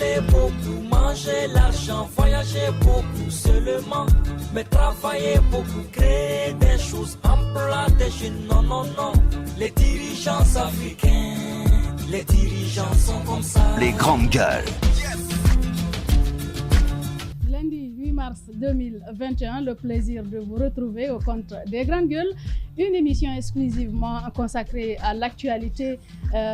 parler beaucoup, manger l'argent, voyager beaucoup seulement, mais travailler beaucoup, créer des choses, emploi des jeunes, non, non, non. Les dirigeants africains, les dirigeants sont comme ça. Les grandes gueules. Lundi 8 mars 2021, le plaisir de vous retrouver au compte des grandes gueules, une émission exclusivement consacrée à l'actualité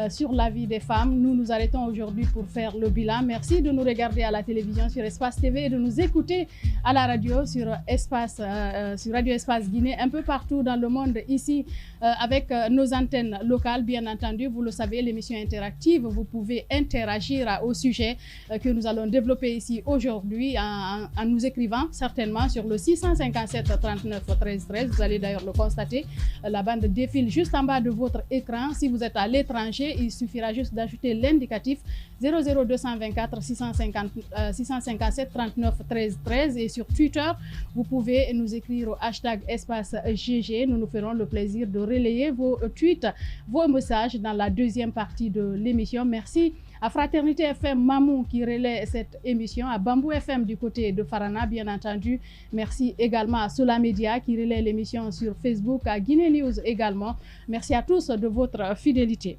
sur la vie des femmes. Nous nous arrêtons aujourd'hui pour faire le bilan. Merci de nous regarder à la télévision sur Espace TV et de nous écouter à la radio sur Radio Espace Guinée, un peu partout dans le monde ici avec nos antennes locales. Bien entendu, vous le savez, l'émission interactive, vous pouvez interagir au sujet que nous allons développer ici aujourd'hui en nous écrivant certainement sur le 657 39 13 13. Vous allez d'ailleurs le constater. La bande défile juste en bas de votre écran. Si vous êtes à l'étranger, il suffira juste d'ajouter l'indicatif 00224 657 39 13 13. Et sur Twitter, vous pouvez nous écrire au hashtag espace GG. Nous nous ferons le plaisir de relayer vos tweets, vos messages dans la deuxième partie de l'émission. Merci à Fraternité FM Mamou qui relaie cette émission, à Bambou FM du côté de Farana, bien entendu. Merci également à Sola Media qui relaie l'émission sur Facebook, à Guinée News également. Merci à tous de votre fidélité.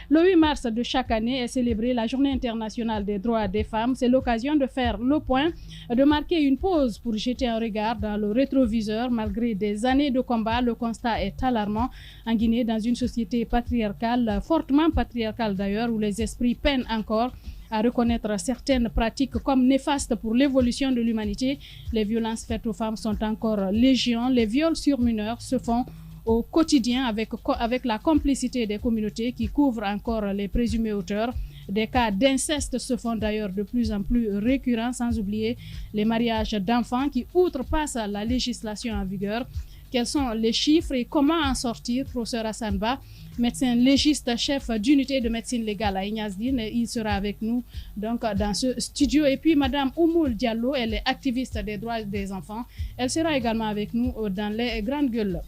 Le 8 mars de chaque année est célébrée la Journée internationale des droits des femmes. C'est l'occasion de faire le point, de marquer une pause pour jeter un regard dans le rétroviseur. Malgré des années de combat, le constat est alarmant en Guinée, dans une société patriarcale, fortement patriarcale d'ailleurs, où les esprits peinent encore à reconnaître certaines pratiques comme néfastes pour l'évolution de l'humanité. Les violences faites aux femmes sont encore légion. Les viols sur mineurs se font au quotidien avec la complicité des communautés qui couvrent encore les présumés auteurs. Des cas d'inceste se font d'ailleurs de plus en plus récurrents, sans oublier les mariages d'enfants qui outrepassent la législation en vigueur. Quels sont les chiffres et comment en sortir? Professeur Hassan Ba, médecin légiste, chef d'unité de médecine légale à Ignazdine, il sera avec nous donc dans ce studio. Et puis Madame Oumoul Diallo, elle est activiste des droits des enfants. Elle sera également avec nous dans les grandes gueules.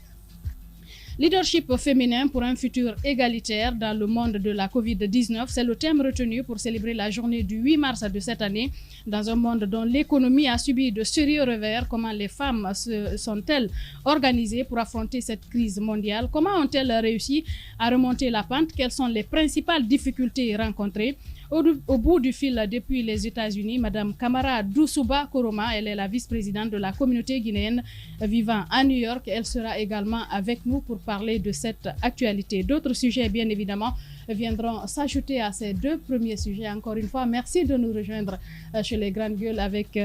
Leadership féminin pour un futur égalitaire dans le monde de la Covid-19, c'est le thème retenu pour célébrer la journée du 8 mars de cette année. Dans un monde dont l'économie a subi de sérieux revers, comment les femmes sont-elles organisées pour affronter cette crise mondiale? Comment ont-elles réussi à remonter la pente? Quelles sont les principales difficultés rencontrées? Au bout du fil, depuis les États-Unis, Madame Kamara Doussouba Koroma, elle est la vice-présidente de la communauté guinéenne vivant à New York. Elle sera également avec nous pour parler de cette actualité. D'autres sujets, bien évidemment, viendront s'ajouter à ces deux premiers sujets. Encore une fois, merci de nous rejoindre chez les grandes gueules avec,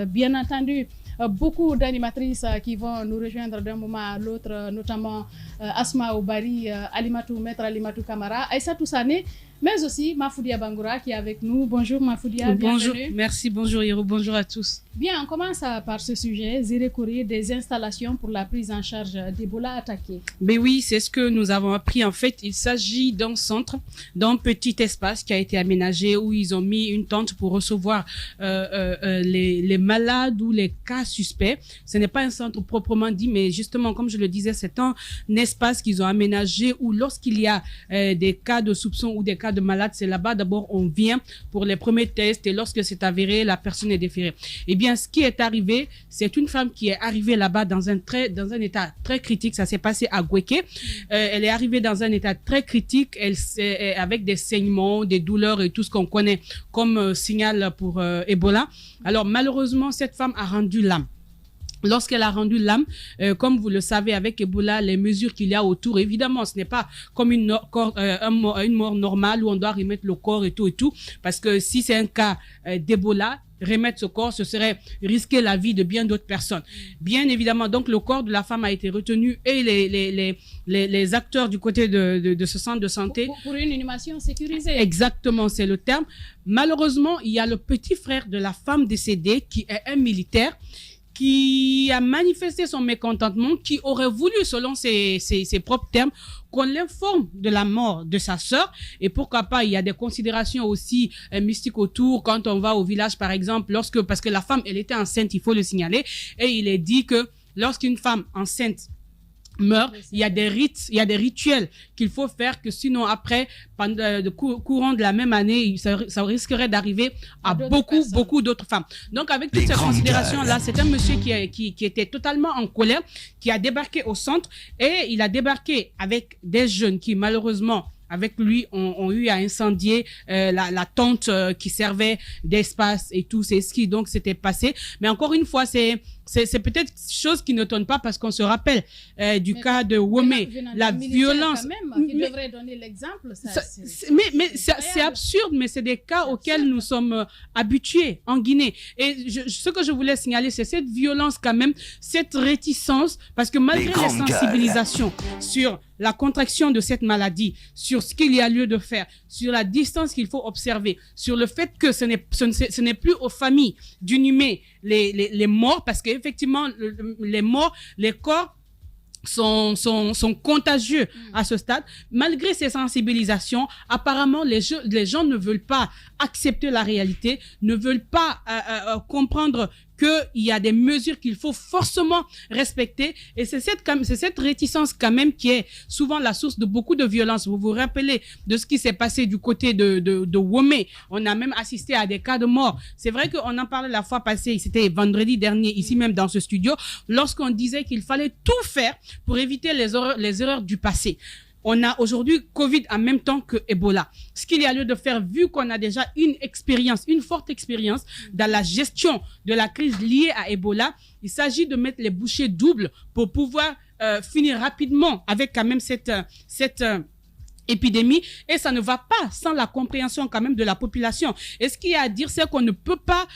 bien entendu, beaucoup d'animatrices qui vont nous rejoindre d'un moment à l'autre, notamment Asma Oubari, Maître Alimatou Kamara, Aïssatou Sané, mais aussi Mafoudia Bangoura qui est avec nous. Bonjour Mafoudia, bonjour, bienvenue. Merci, bonjour Hiro, bonjour à tous. Bien, on commence par ce sujet, Zérécouré, des installations pour la prise en charge d'Ebola attaqué. Ben oui, c'est ce que nous avons appris. En fait, il s'agit d'un centre, d'un petit espace qui a été aménagé où ils ont mis une tente pour recevoir les malades ou les cas suspects. Ce n'est pas un centre proprement dit, mais justement, comme je le disais, c'est un espace qu'ils ont aménagé où lorsqu'il y a des cas de soupçon ou des cas de malades, c'est là-bas d'abord on vient pour les premiers tests et lorsque c'est avéré, la personne est déférée. Eh bien, ce qui est arrivé, c'est une femme qui est arrivée là-bas dans un état très critique. Ça s'est passé à Gouéké. Elle est arrivée dans un état très critique, avec des saignements, des douleurs et tout ce qu'on connaît comme signal pour Ebola. Alors malheureusement, cette femme a rendu l'âme. Lorsqu'elle a rendu l'âme, comme vous le savez, avec Ebola, les mesures qu'il y a autour, évidemment, ce n'est pas comme une mort normale où on doit remettre le corps et tout, parce que si c'est un cas d'Ebola, remettre ce corps, ce serait risquer la vie de bien d'autres personnes. Bien évidemment, donc le corps de la femme a été retenu et les acteurs du côté de ce centre de santé. Pour une inhumation sécurisée. Exactement, c'est le terme. Malheureusement, il y a le petit frère de la femme décédée qui est un militaire qui a manifesté son mécontentement, qui aurait voulu, selon ses propres termes, qu'on l'informe de la mort de sa sœur. Et pourquoi pas, il y a des considérations aussi mystiques autour, quand on va au village, par exemple, parce que la femme, elle était enceinte, il faut le signaler, et il est dit que lorsqu'une femme enceinte meurt, il y a des rites, il y a des rituels qu'il faut faire, que sinon après, pendant le courant de la même année, ça risquerait d'arriver à beaucoup d'autres femmes. Donc avec toutes ces considérations-là, c'est un monsieur qui était totalement en colère, qui a débarqué au centre, et il a débarqué avec des jeunes qui malheureusement avec lui, ont eu à incendier la tente qui servait d'espace et tout, c'est ce qui donc s'était passé. Mais encore une fois, c'est peut-être chose qui ne tonne pas parce qu'on se rappelle du cas de Womé, la violence. Quand même, il devrait donner l'exemple. Mais c'est absurde, mais c'est des cas auxquels nous sommes habitués en Guinée. Et ce que je voulais signaler, c'est cette violence quand même, cette réticence, parce que malgré les sensibilisations sur la contraction de cette maladie, sur ce qu'il y a lieu de faire, sur la distance qu'il faut observer, sur le fait que ce n'est plus aux familles d'inhumer les morts, parce qu'effectivement, les morts, les corps sont contagieux à ce stade. Malgré ces sensibilisations, apparemment, les gens ne veulent pas accepter la réalité, ne veulent pas comprendre qu'il y a des mesures qu'il faut forcément respecter. Et c'est cette réticence quand même qui est souvent la source de beaucoup de violence. Vous vous rappelez de ce qui s'est passé du côté de Womé. On a même assisté à des cas de mort. C'est vrai qu'on en parlait la fois passée, c'était vendredi dernier, ici même dans ce studio, lorsqu'on disait qu'il fallait tout faire pour éviter les erreurs du passé. On a aujourd'hui Covid en même temps que Ebola. Ce qu'il y a lieu de faire, vu qu'on a déjà une forte expérience dans la gestion de la crise liée à Ebola, il s'agit de mettre les bouchées doubles pour pouvoir finir rapidement avec quand même cette épidémie, et ça ne va pas sans la compréhension quand même de la population. Et ce qu'il y a à dire, c'est qu'on ne peut pas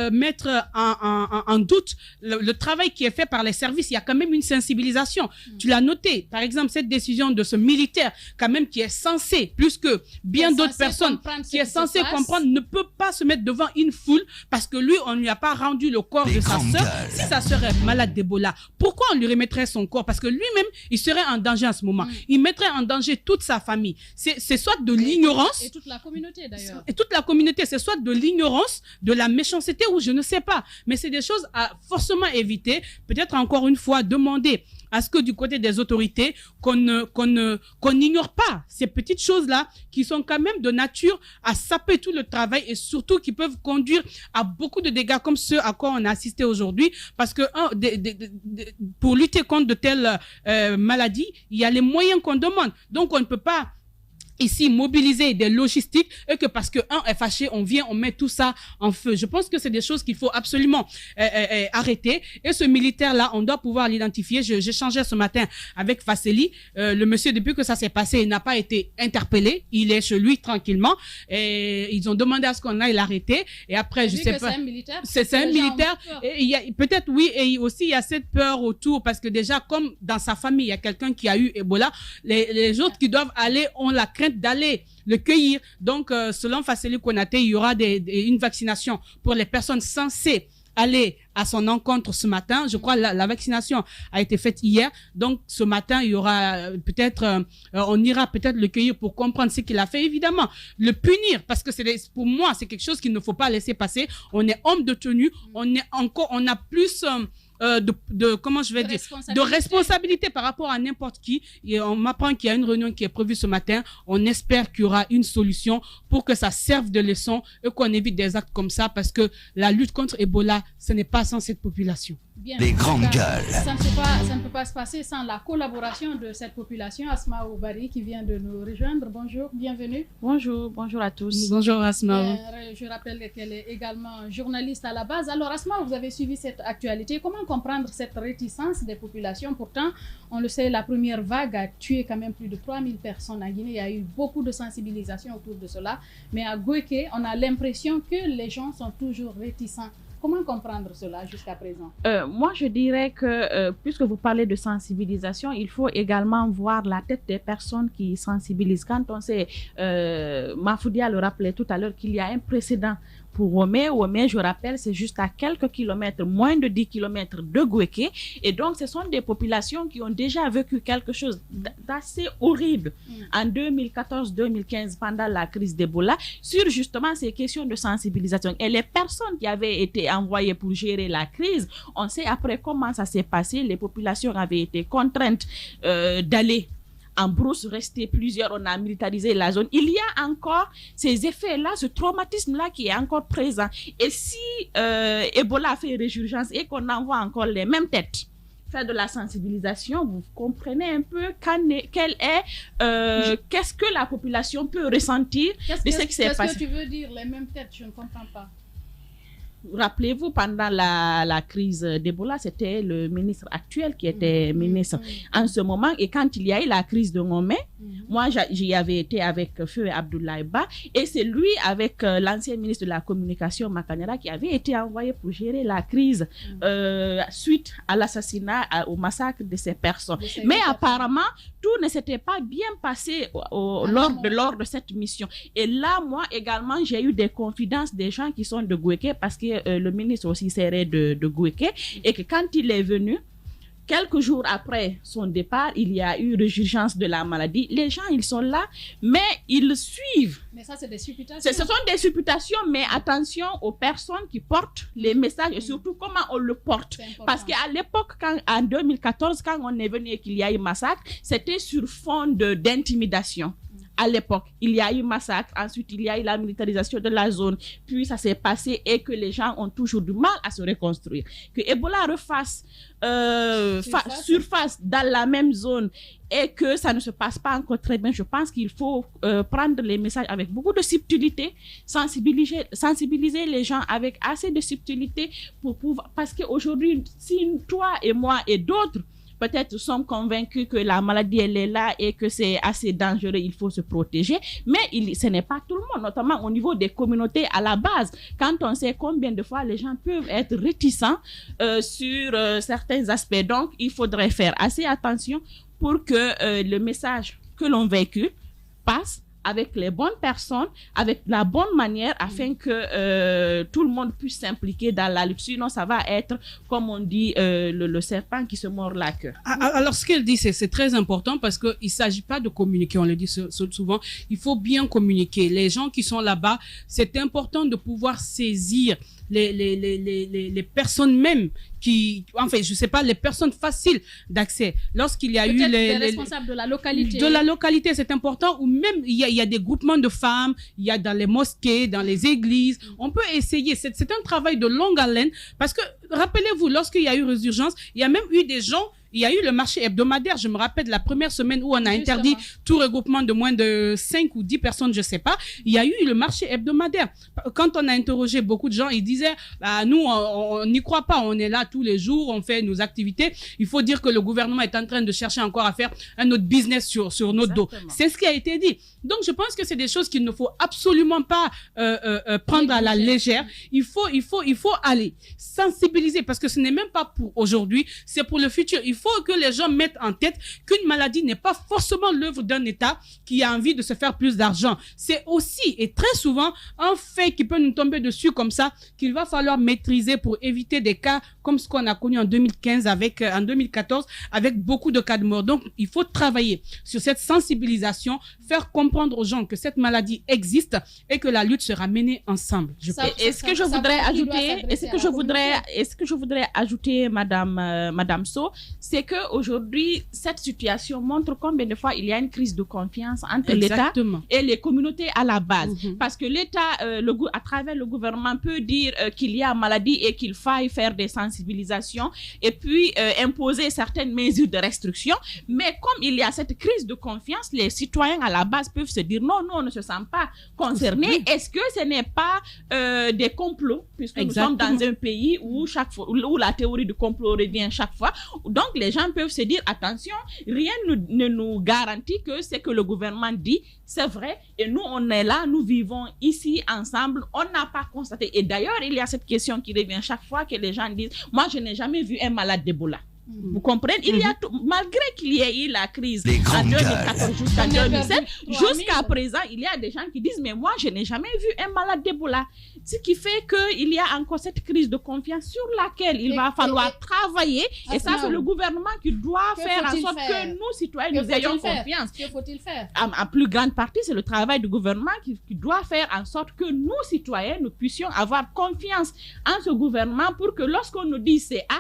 mettre en doute le travail qui est fait par les services. Il y a quand même une sensibilisation. Tu l'as noté, par exemple, cette décision de ce militaire, quand même, qui est censé, plus que bien d'autres personnes, qui est censé comprendre, ne peut pas se mettre devant une foule parce que lui, on ne lui a pas rendu le corps de sa sœur. Si sa sœur est malade d'Ebola, pourquoi on lui remettrait son corps? Parce que lui-même, il serait en danger en ce moment. Il mettrait en danger toute sa famille. C'est soit de l'ignorance. Et toute la communauté d'ailleurs. Et toute la communauté, c'est soit de l'ignorance, de la méchanceté ou je ne sais pas. Mais c'est des choses à forcément éviter. Peut-être encore une fois demander à ce que du côté des autorités, qu'on n'ignore pas ces petites choses-là qui sont quand même de nature à saper tout le travail et surtout qui peuvent conduire à beaucoup de dégâts comme ceux à quoi on a assisté aujourd'hui. Parce que pour lutter contre de telles maladies, il y a les moyens qu'on demande. Donc on ne peut pas ici mobiliser des logistiques et que parce que un est fâché, on vient, on met tout ça en feu. Je pense que c'est des choses qu'il faut absolument arrêter. Et ce militaire-là, on doit pouvoir l'identifier. J'échangeais ce matin avec Fasseli. Le monsieur, depuis que ça s'est passé, il n'a pas été interpellé. Il est chez lui tranquillement. Et ils ont demandé à ce qu'on aille l'arrêter. Et après, je sais pas. C'est un militaire. Et il y a peut-être oui, et aussi il y a cette peur autour parce que déjà, comme dans sa famille, il y a quelqu'un qui a eu Ebola, les autres qui doivent aller ont la crainte d'aller le cueillir. Donc, selon Fasseli Konaté, il y aura une vaccination pour les personnes censées aller à son encontre ce matin. Je crois que la vaccination a été faite hier. Donc, ce matin, il y aura peut-être, on ira peut-être le cueillir pour comprendre ce qu'il a fait. Évidemment, le punir, parce que pour moi, c'est quelque chose qu'il ne faut pas laisser passer. On est homme de tenue. On a plus comment je vais dire, de responsabilité par rapport à n'importe qui. Et on m'apprend qu'il y a une réunion qui est prévue ce matin. On espère qu'il y aura une solution pour que ça serve de leçon et qu'on évite des actes comme ça parce que la lutte contre Ebola, ce n'est pas sans cette population. Bien, les grandes gueules. Ça ne peut pas se passer sans la collaboration de cette population. Asma Oubari qui vient de nous rejoindre. Bonjour, bienvenue. Bonjour à tous. Bonjour Asma. Je rappelle qu'elle est également journaliste à la base. Alors Asma, vous avez suivi cette actualité. Comment comprendre cette réticence des populations? Pourtant, on le sait, la première vague a tué quand même plus de 3000 personnes en Guinée. Il y a eu beaucoup de sensibilisation autour de cela. Mais à Goïké, on a l'impression que les gens sont toujours réticents. Comment comprendre cela jusqu'à présent? Moi, je dirais que puisque vous parlez de sensibilisation, il faut également voir la tête des personnes qui sensibilisent. Quand on sait, Mafoudia le rappelait tout à l'heure, qu'il y a un précédent pour Womé. Womé, je rappelle, c'est juste à quelques kilomètres, moins de 10 kilomètres de Gouéké. Et donc, ce sont des populations qui ont déjà vécu quelque chose d'assez horrible en 2014-2015 pendant la crise d'Ebola sur justement ces questions de sensibilisation. Et les personnes qui avaient été envoyées pour gérer la crise, on sait après comment ça s'est passé. Les populations avaient été contraintes d'aller en brousse, rester plusieurs, on a militarisé la zone. Il y a encore ces effets-là, ce traumatisme-là qui est encore présent. Et si Ebola fait résurgence et qu'on envoie encore les mêmes têtes faire de la sensibilisation, vous comprenez un peu qu'est-ce que la population peut ressentir de ce qui s'est passé. Qu'est-ce que tu veux dire, les mêmes têtes? Je ne comprends pas. Rappelez-vous, pendant la crise d'Ebola, c'était le ministre actuel qui était ministre en ce moment. Et quand il y a eu la crise de Ngomé, moi, j'y avais été avec Feu Abdoulaye Ba. Et c'est lui, avec l'ancien ministre de la Communication, Makanera, qui avait été envoyé pour gérer la crise suite à l'assassinat, au massacre de ces personnes. Mais apparemment, tout ne s'était pas bien passé lors de cette mission. Et là, moi également, j'ai eu des confidences des gens qui sont de Gouéké, parce que le ministre aussi serait de Gouéké, et que quand il est venu, quelques jours après son départ, il y a eu résurgence de la maladie. Les gens, ils sont là, mais ils suivent. Mais ça, c'est des supputations. Ce sont des supputations, mais attention aux personnes qui portent les messages et surtout comment on le porte. Parce qu'à l'époque, en 2014, quand on est venu et qu'il y a eu massacre, c'était sur fond d'intimidation. À l'époque, il y a eu massacre, ensuite il y a eu la militarisation de la zone, puis ça s'est passé et que les gens ont toujours du mal à se reconstruire. Que Ebola refasse surface dans la même zone et que ça ne se passe pas encore très bien, je pense qu'il faut prendre les messages avec beaucoup de subtilité, sensibiliser les gens avec assez de subtilité pour pouvoir... Parce qu'aujourd'hui, si toi et moi et d'autres, peut-être sommes convaincus que la maladie, elle est là et que c'est assez dangereux, il faut se protéger. Mais ce n'est pas tout le monde, notamment au niveau des communautés à la base. Quand on sait combien de fois les gens peuvent être réticents sur certains aspects. Donc, il faudrait faire assez attention pour que le message que l'on véhicule passe avec les bonnes personnes, avec la bonne manière, afin que tout le monde puisse s'impliquer dans la lutte. Sinon, ça va être, comme on dit, le serpent qui se mord la queue. Alors, ce qu'elle dit, c'est très important parce qu'il ne s'agit pas de communiquer, on le dit souvent, il faut bien communiquer. Les gens qui sont là-bas, c'est important de pouvoir saisir les personnes même qui, en fait, je sais pas, les personnes faciles d'accès. Lorsqu'il y a eu les responsables de la localité. De la localité, c'est important. Ou même, il y a des groupements de femmes, il y a dans les mosquées, dans les églises. On peut essayer. C'est un travail de longue haleine parce que, rappelez-vous, lorsqu'il y a eu résurgence, il y a même eu des gens. Il y a eu le marché hebdomadaire. Je me rappelle la première semaine où on a interdit tout regroupement de moins de 5 ou 10 personnes, je sais pas. Il y a eu le marché hebdomadaire. Quand on a interrogé beaucoup de gens, ils disaient, bah, nous, on n'y croit pas. On est là tous les jours, on fait nos activités. Il faut dire que le gouvernement est en train de chercher encore à faire un autre business sur notre dos. C'est ce qui a été dit. Donc, je pense que c'est des choses qu'il ne faut absolument pas prendre à la légère. Il faut aller sensibiliser parce que ce n'est même pas pour aujourd'hui, c'est pour le futur. Il faut que les gens mettent en tête qu'une maladie n'est pas forcément l'œuvre d'un État qui a envie de se faire plus d'argent. C'est aussi et très souvent un fait qui peut nous tomber dessus comme ça qu'il va falloir maîtriser pour éviter des cas comme ce qu'on a connu en 2015 en 2014 avec beaucoup de cas de mort. Donc, il faut travailler sur cette sensibilisation, faire comprendre aux gens que cette maladie existe et que la lutte sera menée ensemble. Est-ce que je voudrais ajouter, Madame So, c'est que aujourd'hui cette situation montre combien de fois il y a une crise de confiance entre l'État et les communautés à la base. Parce que l'État, à travers le gouvernement, peut dire qu'il y a maladie et qu'il faille faire des sensibilisations et puis imposer certaines mesures de restriction. Mais comme il y a cette crise de confiance, les citoyens à la base peuvent se dire non, nous on ne se sent pas concernés. Est-ce que ce n'est pas des complots, puisque nous sommes dans un pays où la théorie du complot revient chaque fois. Donc les gens peuvent se dire attention, rien ne nous garantit que ce que le gouvernement dit, c'est vrai. Et nous, on est là, nous vivons ici ensemble, on n'a pas constaté. Et d'ailleurs, il y a cette question qui revient chaque fois que les gens disent, moi, je n'ai jamais vu un malade d'Ebola. Vous comprenez? Il y a malgré qu'il y ait eu la crise en 2014 jusqu'à On a perdu 2017, 3 000. jusqu'à présent, il y a des gens qui disent mais moi je n'ai jamais vu un malade d'Ebola. Ce qui fait qu'il y a encore cette crise de confiance sur laquelle il va falloir travailler. Et ça, c'est le gouvernement qui doit faire en sorte que nous, citoyens, nous ayons confiance. Que faut-il faire? En plus grande partie, c'est le travail du gouvernement qui doit faire en sorte que nous, citoyens, nous puissions avoir confiance en ce gouvernement pour que lorsqu'on nous dit c'est A,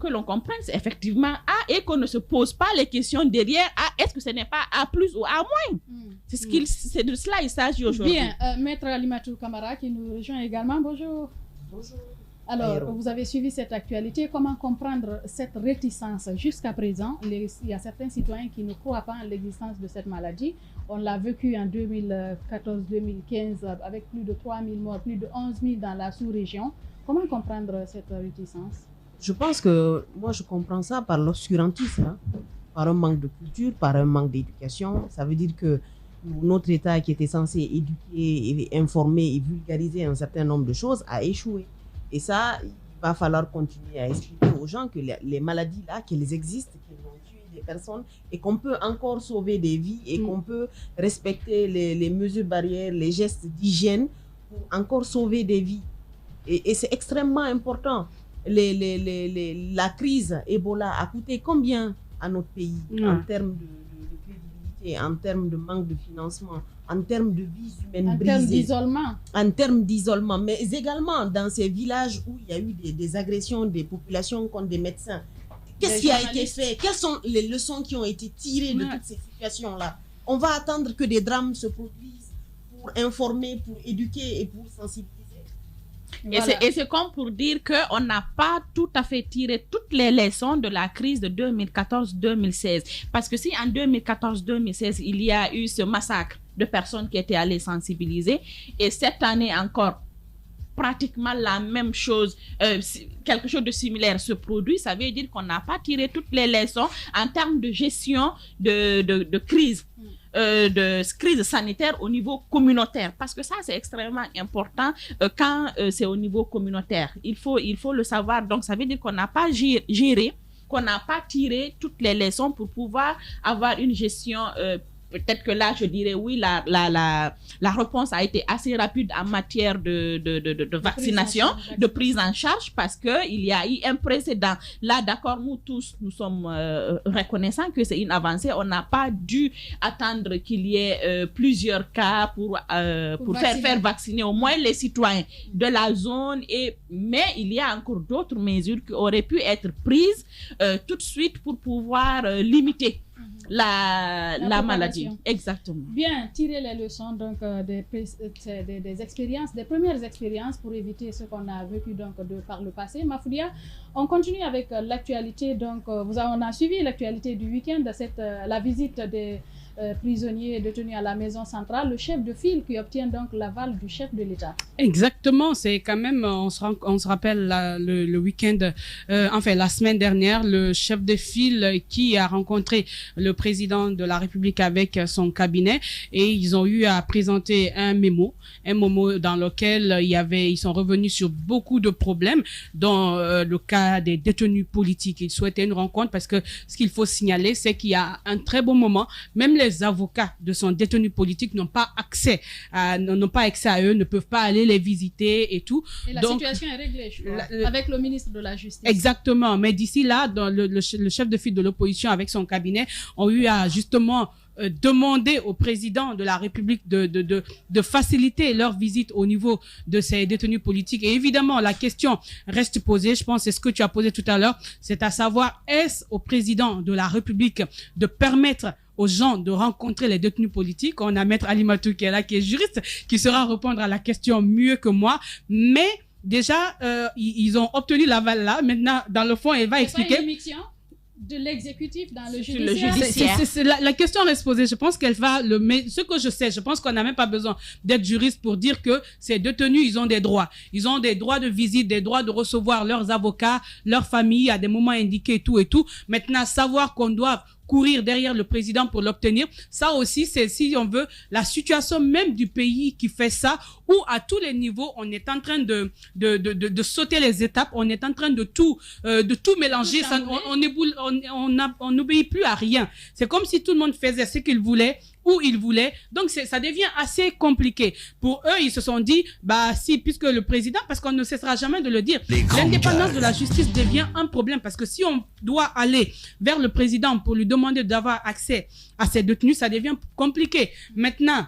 que l'on comprenne c'est effectivement A et qu'on ne se pose pas les questions derrière A, est-ce que ce n'est pas A plus ou A moins? C'est de cela il s'agit aujourd'hui. Bien, Maître Alimatou Kamara qui nous rejoint également. Bonjour. Bonjour. Alors, vous avez suivi cette actualité. Comment comprendre cette réticence jusqu'à présent? Il y a certains citoyens qui ne croient pas en l'existence de cette maladie. On l'a vécu en 2014-2015 avec plus de 3 000 morts, plus de 11 000 dans la sous-région. Comment comprendre cette réticence? Je pense que moi, je comprends ça par l'obscurantisme, hein, par un manque de culture, par un manque d'éducation. Ça veut dire que notre État qui était censé éduquer, et informer et vulgariser un certain nombre de choses a échoué. Et ça, il va falloir continuer à expliquer aux gens que les maladies là, qu'elles existent, qu'elles vont tuer des personnes et qu'on peut encore sauver des vies et qu'on peut respecter les mesures barrières, les gestes d'hygiène pour encore sauver des vies. Et c'est extrêmement important. La crise Ebola a coûté combien à notre pays en termes de crédibilité, en termes de manque de financement, en termes de vies humaines brisées, en termes d'isolement, mais également dans ces villages où il y a eu des agressions des populations contre des médecins. Qu'est-ce qui a été fait? Quelles sont les leçons qui ont été tirées de toutes ces situations-là? On va attendre que des drames se produisent pour informer, pour éduquer et pour sensibiliser. Voilà. Et c'est comme pour dire qu'on n'a pas tout à fait tiré toutes les leçons de la crise de 2014-2016. Parce que si en 2014-2016, il y a eu ce massacre de personnes qui étaient allées sensibiliser, et cette année encore, pratiquement la même chose, quelque chose de similaire se produit, ça veut dire qu'on n'a pas tiré toutes les leçons en termes de gestion de crise. De crise sanitaire au niveau communautaire, parce que ça c'est extrêmement important quand c'est au niveau communautaire, il faut le savoir. Donc ça veut dire qu'on n'a pas géré, qu'on n'a pas tiré toutes les leçons pour pouvoir avoir une gestion. Peut-être que là, je dirais oui, la réponse a été assez rapide en matière de vaccination, de prise en charge, parce qu'il y a eu un précédent. Là, d'accord, nous tous, nous sommes reconnaissants que c'est une avancée. On n'a pas dû attendre qu'il y ait plusieurs cas pour faire vacciner au moins les citoyens de la zone. Mais il y a encore d'autres mesures qui auraient pu être prises tout de suite pour pouvoir limiter la maladie. Exactement. Bien, tirer les leçons donc des expériences, des premières expériences pour éviter ce qu'on a vécu donc par le passé. Mafoudia, on continue avec l'actualité. Donc, on a suivi l'actualité du week-end, la visite des prisonniers détenus à la maison centrale, le chef de file qui obtient donc l'aval du chef de l'État. Exactement, c'est quand même, on se rappelle le week-end, enfin la semaine dernière, le chef de file qui a rencontré le président de la République avec son cabinet, et ils ont eu à présenter un mémo dans lequel ils sont revenus sur beaucoup de problèmes, dont le cas des détenus politiques. Ils souhaitaient une rencontre parce que ce qu'il faut signaler, c'est qu'il y a un très bon moment, même les avocats de son détenu politique n'ont pas accès à eux, ne peuvent pas aller les visiter et tout. Et la situation est réglée, je crois, avec le ministre de la Justice. Exactement. Mais d'ici là, le chef de file de l'opposition avec son cabinet ont eu à justement demander au président de la République de faciliter leur visite au niveau de ces détenus politiques. Et évidemment, la question reste posée, je pense, c'est ce que tu as posé tout à l'heure, c'est à savoir, est-ce au président de la République de permettre aux gens de rencontrer les détenus politiques? On a Maître Alimatou qui est là, qui est juriste, qui saura répondre à la question mieux que moi. Mais déjà, ils ont obtenu l'aval là. Maintenant, dans le fond, elle va expliquer. De l'exécutif dans le judiciaire. La question reste posée. Je pense qu'elle va mais ce que je sais, je pense qu'on n'a même pas besoin d'être juriste pour dire que ces détenus, ils ont des droits. Ils ont des droits de visite, des droits de recevoir leurs avocats, leur famille à des moments indiqués et tout et tout. Maintenant, savoir qu'on doit courir derrière le président pour l'obtenir. Ça aussi, c'est, si on veut, la situation même du pays qui fait ça, où à tous les niveaux, on est en train de sauter les étapes, on est en train de tout mélanger. Ça, on n'obéit plus à rien. C'est comme si tout le monde faisait ce qu'il voulait, où ils voulaient. Donc, ça devient assez compliqué. Pour eux, ils se sont dit, bah, si, puisque le président, parce qu'on ne cessera jamais de le dire, l'indépendance de la justice devient un problème, parce que si on doit aller vers le président pour lui demander d'avoir accès à ces détenus, ça devient compliqué. Maintenant,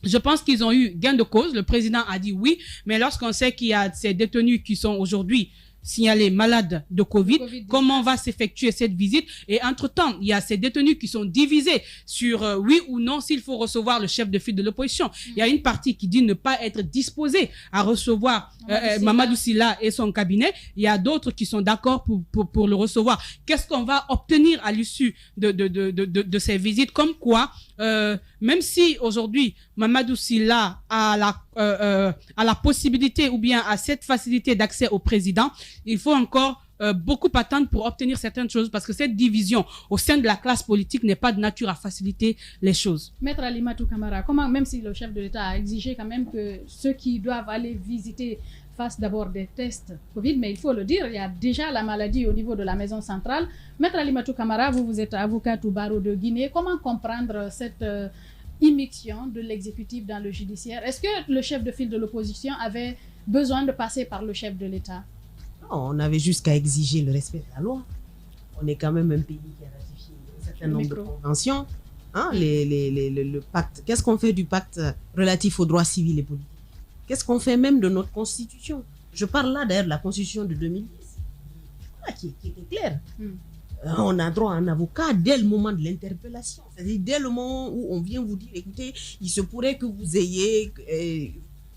je pense qu'ils ont eu gain de cause. Le président a dit oui, mais lorsqu'on sait qu'il y a ces détenus qui sont aujourd'hui signalés malades de Covid, comment va s'effectuer cette visite? Et entre-temps, il y a ces détenus qui sont divisés sur oui ou non s'il faut recevoir le chef de file de l'opposition. Il y a une partie qui dit ne pas être disposée à recevoir Mamadou Sylla et son cabinet. Il y a d'autres qui sont d'accord pour le recevoir. Qu'est-ce qu'on va obtenir à l'issue de ces visites? Comme quoi, même si aujourd'hui Mamadou Sylla a la possibilité ou bien a cette facilité d'accès au président, il faut encore beaucoup attendre pour obtenir certaines choses, parce que cette division au sein de la classe politique n'est pas de nature à faciliter les choses. Maître Alimatou Camara, comment, même si le chef de l'État a exigé quand même que ceux qui doivent aller visiter fassent d'abord des tests Covid, mais il faut le dire, il y a déjà la maladie au niveau de la maison centrale. Maître Alimatou Camara, vous êtes avocat au barreau de Guinée. Comment comprendre cette immixtion de l'exécutif dans le judiciaire? Est-ce que le chef de file de l'opposition avait besoin de passer par le chef de l'État? Non, on avait juste qu'à exiger le respect de la loi. On est quand même un pays qui a ratifié un certain nombre de conventions. Hein, le pacte. Qu'est-ce qu'on fait du pacte relatif aux droits civils et politiques? Qu'est-ce qu'on fait même de notre constitution? Je parle là d'ailleurs de la constitution de 2010, voilà, qui était claire. On a droit à un avocat dès le moment de l'interpellation. C'est-à-dire dès le moment où on vient vous dire, écoutez, il se pourrait que vous ayez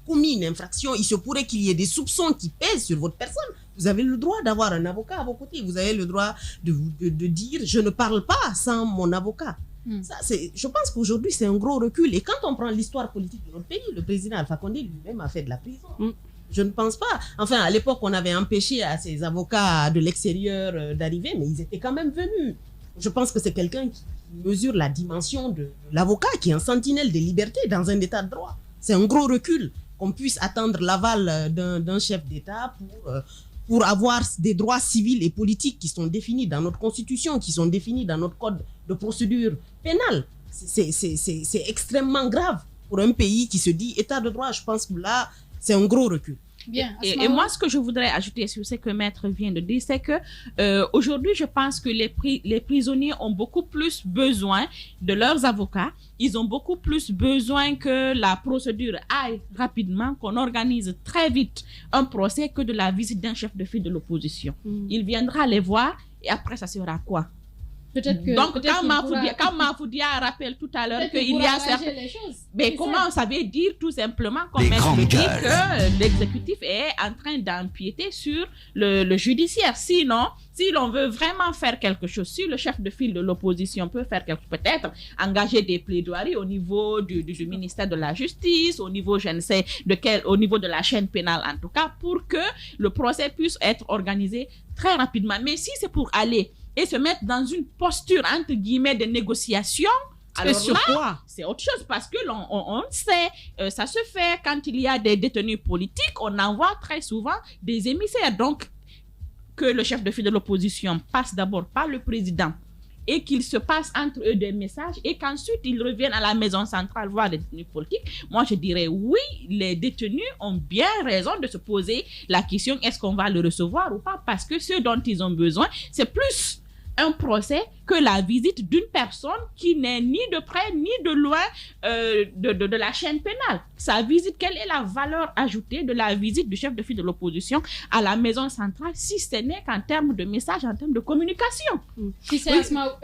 commis une infraction, il se pourrait qu'il y ait des soupçons qui pèsent sur votre personne. Vous avez le droit d'avoir un avocat à vos côtés. Vous avez le droit de dire, je ne parle pas sans mon avocat. Ça, je pense qu'aujourd'hui, c'est un gros recul. Et quand on prend l'histoire politique de notre pays, le président Alpha Condé lui-même a fait de la prison. Je ne pense pas. Enfin, à l'époque, on avait empêché à ces avocats de l'extérieur d'arriver, mais ils étaient quand même venus. Je pense que c'est quelqu'un qui mesure la dimension de l'avocat, qui est un sentinelle des libertés dans un état de droit. C'est un gros recul qu'on puisse attendre l'aval d'un chef d'État pour avoir des droits civils et politiques qui sont définis dans notre constitution, qui sont définis dans notre code de procédure pénale. C'est extrêmement grave pour un pays qui se dit état de droit. Je pense que là, c'est un gros recul. Bien, et moi, ce que je voudrais ajouter sur ce que Maître vient de dire, c'est que aujourd'hui, je pense que les prisonniers ont beaucoup plus besoin de leurs avocats. Ils ont beaucoup plus besoin que la procédure aille rapidement, qu'on organise très vite un procès, que de la visite d'un chef de file de l'opposition. Il viendra les voir et après, ça sera quoi? Donc, quand Mahfoudia rappelle tout à l'heure qu'il y a certaines... Mais comment ça veut dire tout simplement, comme Maître dit, que l'exécutif est en train d'empiéter sur le judiciaire. Sinon, si l'on veut vraiment faire quelque chose, si le chef de file de l'opposition peut faire quelque chose, peut-être engager des plaidoiries au niveau du ministère de la Justice, au niveau, je ne sais de quel, au niveau de la chaîne pénale en tout cas, pour que le procès puisse être organisé très rapidement. Mais si c'est pour aller et se mettre dans une posture, entre guillemets, de négociation, alors là, c'est autre chose, parce que on sait, ça se fait quand il y a des détenus politiques, on envoie très souvent des émissaires. Donc, que le chef de file de l'opposition passe d'abord par le président et qu'il se passe entre eux des messages et qu'ensuite ils reviennent à la maison centrale voir les détenus politiques, moi je dirais oui, les détenus ont bien raison de se poser la question, est-ce qu'on va le recevoir ou pas, parce que ce dont ils ont besoin, c'est plus un procès que la visite d'une personne qui n'est ni de près ni de loin de la chaîne pénale. Sa visite, quelle est la valeur ajoutée de la visite du chef de file de l'opposition à la maison centrale, si ce n'est qu'en termes de message, en termes de communication? Si c'est Asma,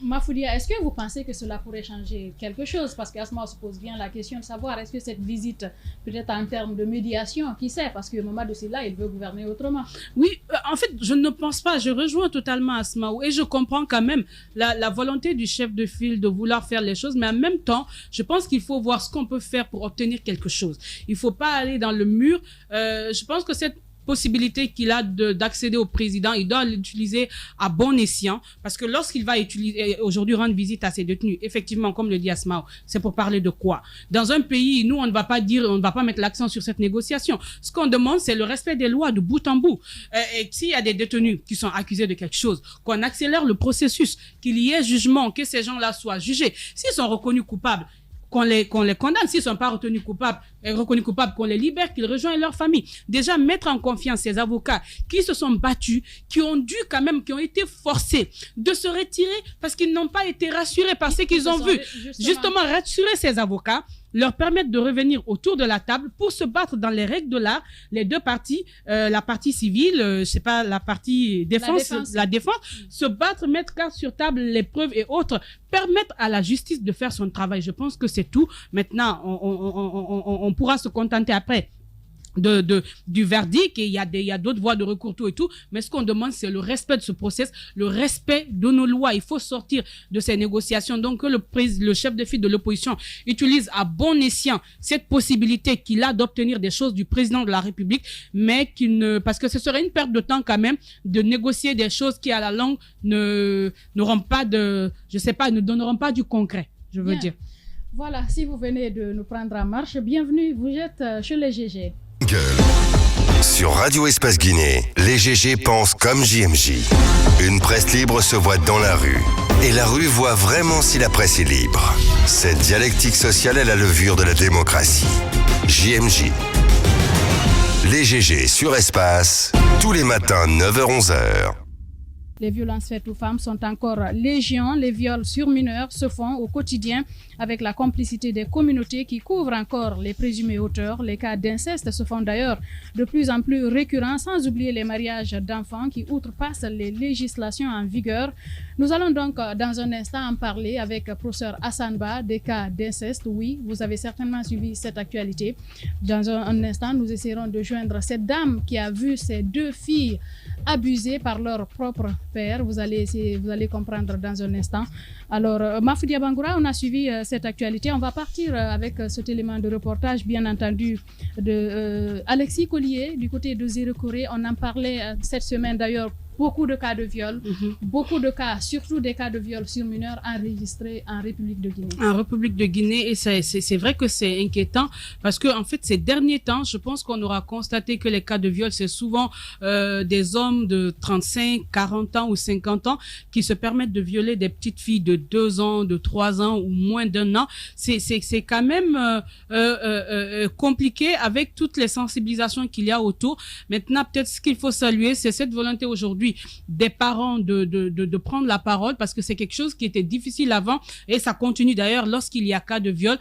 Mahfoudia, est-ce que vous pensez que cela pourrait changer quelque chose? Parce qu'Asma se pose bien la question de savoir, est-ce que cette visite, peut-être en termes de médiation, qui sait, parce que Mamadou Sylla, il veut gouverner autrement. Oui, en fait, je ne pense pas, je rejoins totalement Asma, et je comprends quand même la volonté du chef de file de vouloir faire les choses, mais en même temps, je pense qu'il faut voir ce qu'on peut faire pour obtenir quelque chose. Il ne faut pas aller dans le mur. Je pense que cette possibilité qu'il a d'accéder au président, il doit l'utiliser à bon escient, parce que lorsqu'il va aujourd'hui rendre visite à ses détenus, effectivement, comme le dit Asmao, c'est pour parler de quoi? Dans un pays, nous, on ne va pas mettre l'accent sur cette négociation. Ce qu'on demande, c'est le respect des lois de bout en bout. Et s'il y a des détenus qui sont accusés de quelque chose, qu'on accélère le processus, qu'il y ait jugement, que ces gens-là soient jugés. S'ils sont reconnus coupables, qu'on les condamne. S'ils ne sont pas reconnus coupables, qu'on les libère, qu'ils rejoignent leur famille. Déjà, mettre en confiance ces avocats qui se sont battus, qui ont été forcés de se retirer parce qu'ils n'ont pas été rassurés par ce qu'ils ont vu. Justement, rassurer ces avocats, leur permettre de revenir autour de la table pour se battre dans les règles de l'art, les deux parties, la partie civile, la partie défense, la défense, se battre, mettre carte sur table, les preuves et autres, permettre à la justice de faire son travail. Je pense que c'est tout. Maintenant, on pourra se contenter après du verdict, et il y a d'autres voies de recours, tout et tout, mais ce qu'on demande, c'est le respect de ce process, le respect de nos lois. Il faut sortir de ces négociations, donc que le chef de file de l'opposition utilise à bon escient cette possibilité qu'il a d'obtenir des choses du président de la République, mais parce que ce serait une perte de temps quand même de négocier des choses qui à la longue ne donneront pas du concret, je veux dire. Voilà, si vous venez de nous prendre en marche, bienvenue, vous êtes chez les GG. Sur Radio Espace Guinée, les GG pensent comme JMJ. Une presse libre se voit dans la rue. Et la rue voit vraiment si la presse est libre. Cette dialectique sociale est la levure de la démocratie. JMJ. Les GG sur Espace, tous les matins 9h-11h. Les violences faites aux femmes sont encore légion. Les viols sur mineurs se font au quotidien avec la complicité des communautés qui couvrent encore les présumés auteurs. Les cas d'inceste se font d'ailleurs de plus en plus récurrents, sans oublier les mariages d'enfants qui outrepassent les législations en vigueur. Nous allons donc dans un instant en parler avec professeur Hassan Ba des cas d'inceste. Oui, vous avez certainement suivi cette actualité. Dans un instant, nous essaierons de joindre cette dame qui a vu ses deux filles abusées par leur propre père. Vous allez comprendre dans un instant. Alors, Mafoudia Bangoura, on a suivi cette actualité. On va partir avec cet élément de reportage, bien entendu, de Alexis Collier, du côté de Zérekoré. On en parlait cette semaine d'ailleurs. Beaucoup de cas de viol, beaucoup de cas, surtout des cas de viol sur mineurs enregistrés en République de Guinée. En République de Guinée, et c'est vrai que c'est inquiétant parce que en fait, ces derniers temps, je pense qu'on aura constaté que les cas de viol, c'est souvent des hommes de 35, 40 ans ou 50 ans qui se permettent de violer des petites filles de 2 ans, de 3 ans ou moins d'1 an. C'est quand même compliqué avec toutes les sensibilisations qu'il y a autour. Maintenant, peut-être ce qu'il faut saluer, c'est cette volonté aujourd'hui des parents de prendre la parole, parce que c'est quelque chose qui était difficile avant et ça continue d'ailleurs lorsqu'il y a cas de viol.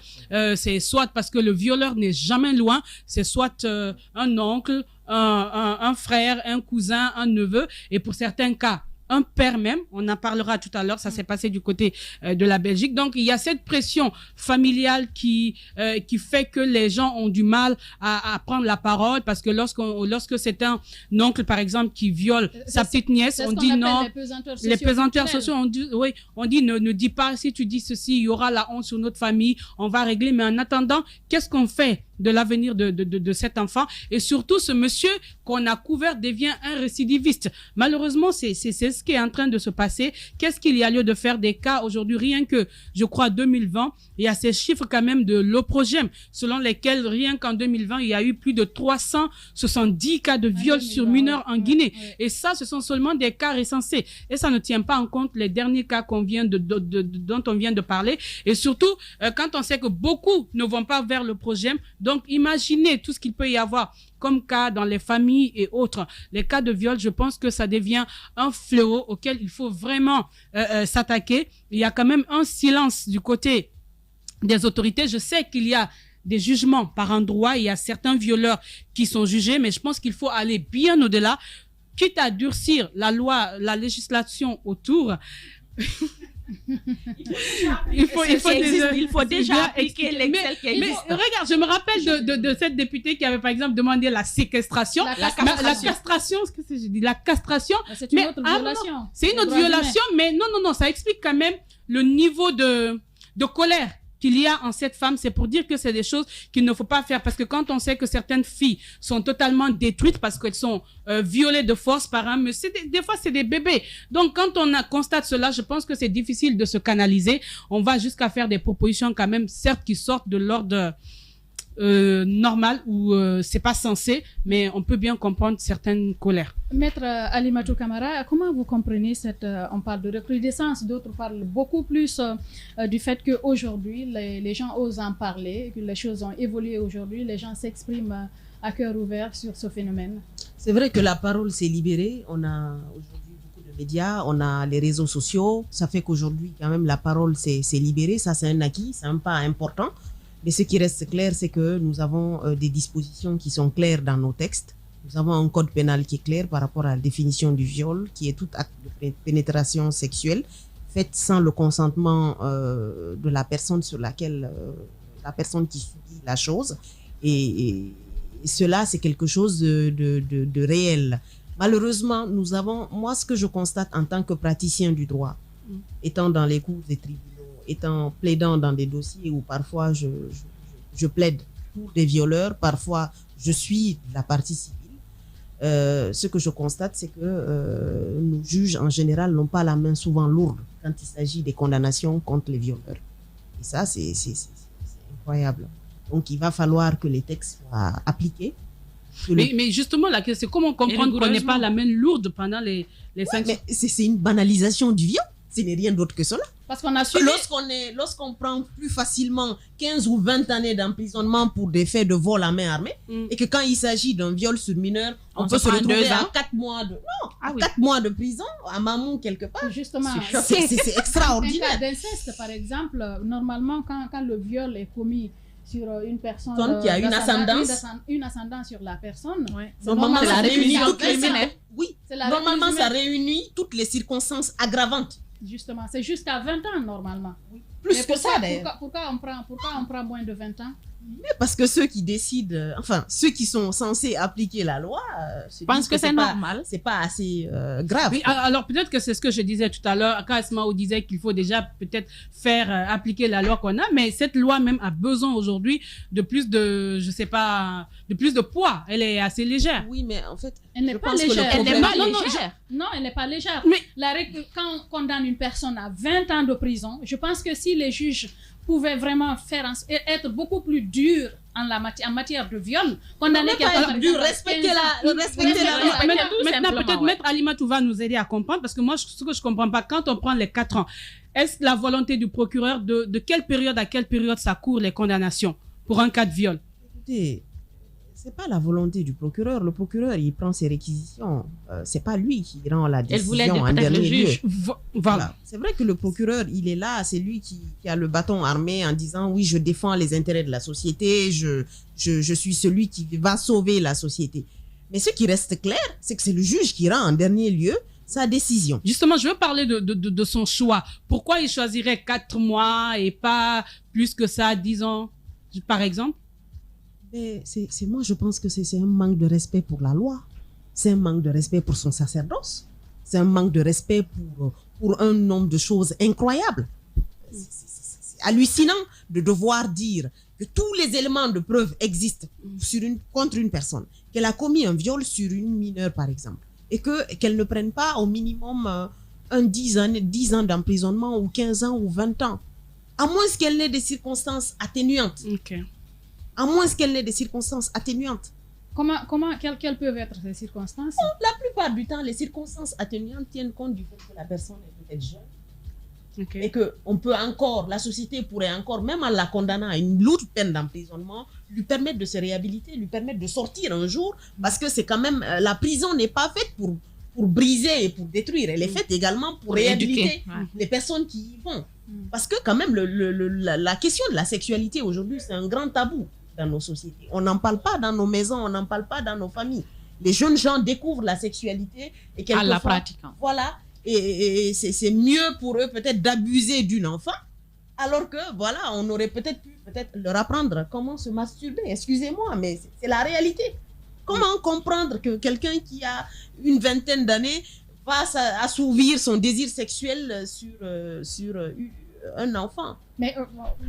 C'est soit parce que le violeur n'est jamais loin, c'est soit un oncle, un frère, un cousin, un neveu, et pour certains cas, un père même, on en parlera tout à l'heure, ça s'est passé du côté de la Belgique. Donc, il y a cette pression familiale qui fait que les gens ont du mal à prendre la parole, parce que lorsque c'est un oncle, par exemple, qui viole sa petite nièce, on dit non. Les pesanteurs sociaux, on dit ne dis pas, si tu dis ceci, il y aura la honte sur notre famille, on va régler. Mais en attendant, qu'est-ce qu'on fait de l'avenir de cet enfant? Et surtout, ce monsieur qu'on a couvert devient un récidiviste. Malheureusement, c'est ce qui est en train de se passer. Qu'est-ce qu'il y a lieu de faire? Des cas aujourd'hui, rien que, je crois, 2020, il y a ces chiffres quand même de l'Oprogem, selon lesquels, rien qu'en 2020, il y a eu plus de 370 cas de viol sur mineurs en Guinée. Et ça, ce sont seulement des cas recensés. Et ça ne tient pas en compte les derniers cas dont on vient de parler. Et surtout, quand on sait que beaucoup ne vont pas vers le Progem. Donc, imaginez tout ce qu'il peut y avoir comme cas dans les familles et autres. Les cas de viol, je pense que ça devient un fléau auquel il faut vraiment s'attaquer. Il y a quand même un silence du côté des autorités. Je sais qu'il y a des jugements par endroit, il y a certains violeurs qui sont jugés, mais je pense qu'il faut aller bien au-delà, quitte à durcir la loi, la législation autour. Il faut déjà appliquer l'excel qui existe. Mais regarde, je me rappelle de cette députée qui avait par exemple demandé la séquestration. La castration, ce que j'ai dit, la castration. C'est une autre violation. C'est une autre violation, mais non, ça explique quand même le niveau de colère qu'il y a en cette femme, c'est pour dire que c'est des choses qu'il ne faut pas faire. Parce que quand on sait que certaines filles sont totalement détruites parce qu'elles sont violées de force par un monsieur, des fois, c'est des bébés. Donc, quand on constate cela, je pense que c'est difficile de se canaliser. On va jusqu'à faire des propositions quand même, certes, qui sortent de l'ordre normal ou c'est pas censé, mais on peut bien comprendre certaines colères. Maître Alimatou Camara, comment vous comprenez cette, on parle de recrudescence, d'autres parlent beaucoup plus du fait qu'aujourd'hui, les gens osent en parler, que les choses ont évolué aujourd'hui, les gens s'expriment à cœur ouvert sur ce phénomène. C'est vrai que la parole s'est libérée, on a aujourd'hui beaucoup de médias, on a les réseaux sociaux, ça fait qu'aujourd'hui quand même la parole s'est libérée, ça c'est un acquis, c'est un pas important. Mais ce qui reste clair, c'est que nous avons des dispositions qui sont claires dans nos textes. Nous avons un code pénal qui est clair par rapport à la définition du viol, qui est tout acte de pénétration sexuelle faite sans le consentement de la personne sur laquelle la personne qui subit la chose. Et cela, c'est quelque chose de réel. Malheureusement, moi, ce que je constate en tant que praticien du droit, étant dans les cours des tribunaux, étant plaidant dans des dossiers où parfois je plaide pour des violeurs, parfois je suis la partie civile, ce que je constate, c'est que nos juges en général n'ont pas la main souvent lourde quand il s'agit des condamnations contre les violeurs. Et ça, c'est incroyable. Donc il va falloir que les textes soient appliqués. Mais justement, la question, c'est comment comprendre qu'on n'ait pas la main lourde pendant les 5 ans. C'est une banalisation du viol. Ce n'est rien d'autre que cela. Parce qu'on a suivi... Lorsqu'on prend plus facilement 15 ou 20 années d'emprisonnement pour des faits de vol à main armée, et que quand il s'agit d'un viol sur mineur, on peut se retrouver à 4 mois de... Non, 4 mois de prison, à Mamou quelque part. Justement, c'est extraordinaire. En cas d'inceste, par exemple, normalement, quand le viol est commis sur une personne qui a une ascendance sur la personne, normalement, c'est la réunion criminelle. Oui, normalement, ça réunit toutes les circonstances aggravantes. Justement, c'est jusqu'à 20 ans normalement. Oui. Plus que ça d'ailleurs. Pourquoi on prend moins de 20 ans? Mais parce que ceux qui décident, enfin ceux qui sont censés appliquer la loi, je pense que c'est normal. C'est pas assez grave. Oui, alors peut-être que c'est ce que je disais tout à l'heure, quand Asmao disait qu'il faut déjà peut-être faire appliquer la loi qu'on a, mais cette loi même a besoin aujourd'hui de plus de, je sais pas, de plus de poids. Elle est assez légère. Oui, mais en fait, elle n'est pas légère. Elle n'est pas légère. Non, elle n'est pas légère. Mais quand on condamne une personne à 20 ans de prison, je pense que si les juges pouvaient vraiment être beaucoup plus durs en matière de viol, condamner quelqu'un dur, respecter la Maintenant, peut-être Maître Alimatou va nous aider à comprendre, parce que moi, ce que je comprends pas, quand on prend les 4 ans, est-ce la volonté du procureur de quelle période à quelle période ça court les condamnations pour un cas de viol? Écoutez, c'est pas la volonté du procureur. Le procureur, il prend ses réquisitions. C'est pas lui qui rend la décision en dernier lieu. Voilà. C'est vrai que le procureur, il est là, c'est lui qui a le bâton armé en disant oui, je défends les intérêts de la société, je suis celui qui va sauver la société. Mais ce qui reste clair, c'est que c'est le juge qui rend en dernier lieu sa décision. Justement, je veux parler de son choix. Pourquoi il choisirait 4 mois et pas plus que ça, 10 ans, par exemple? Mais moi, je pense que c'est un manque de respect pour la loi. C'est un manque de respect pour son sacerdoce. C'est un manque de respect pour un nombre de choses incroyables. C'est hallucinant de devoir dire que tous les éléments de preuve existent contre une personne, qu'elle a commis un viol sur une mineure, par exemple, et qu'elle ne prenne pas au minimum 10 ans d'emprisonnement ou 15 ans ou 20 ans, à moins qu'elle n'ait des circonstances atténuantes. Okay. À moins qu'elle n'ait des circonstances atténuantes. Quelles peuvent être ces circonstances? La plupart du temps, les circonstances atténuantes tiennent compte du fait que la personne est peut-être jeune. Okay. Et que la société pourrait encore, même en la condamnant à une lourde peine d'emprisonnement, lui permettre de se réhabiliter, lui permettre de sortir un jour, parce que c'est quand même, la prison n'est pas faite pour briser et pour détruire, elle est faite également pour réhabiliter les personnes qui y vont. Parce que quand même, la question de la sexualité aujourd'hui, c'est un grand tabou dans nos sociétés. On n'en parle pas dans nos maisons, on n'en parle pas dans nos familles. Les jeunes gens découvrent la sexualité et quelquefois, en la pratiquant. Voilà, et c'est mieux pour eux peut-être d'abuser d'une enfant, alors que voilà, on aurait peut-être pu leur apprendre comment se masturber. Excusez-moi, mais c'est la réalité. Comment comprendre que quelqu'un qui a une vingtaine d'années va assouvir son désir sexuel sur un enfant. Mais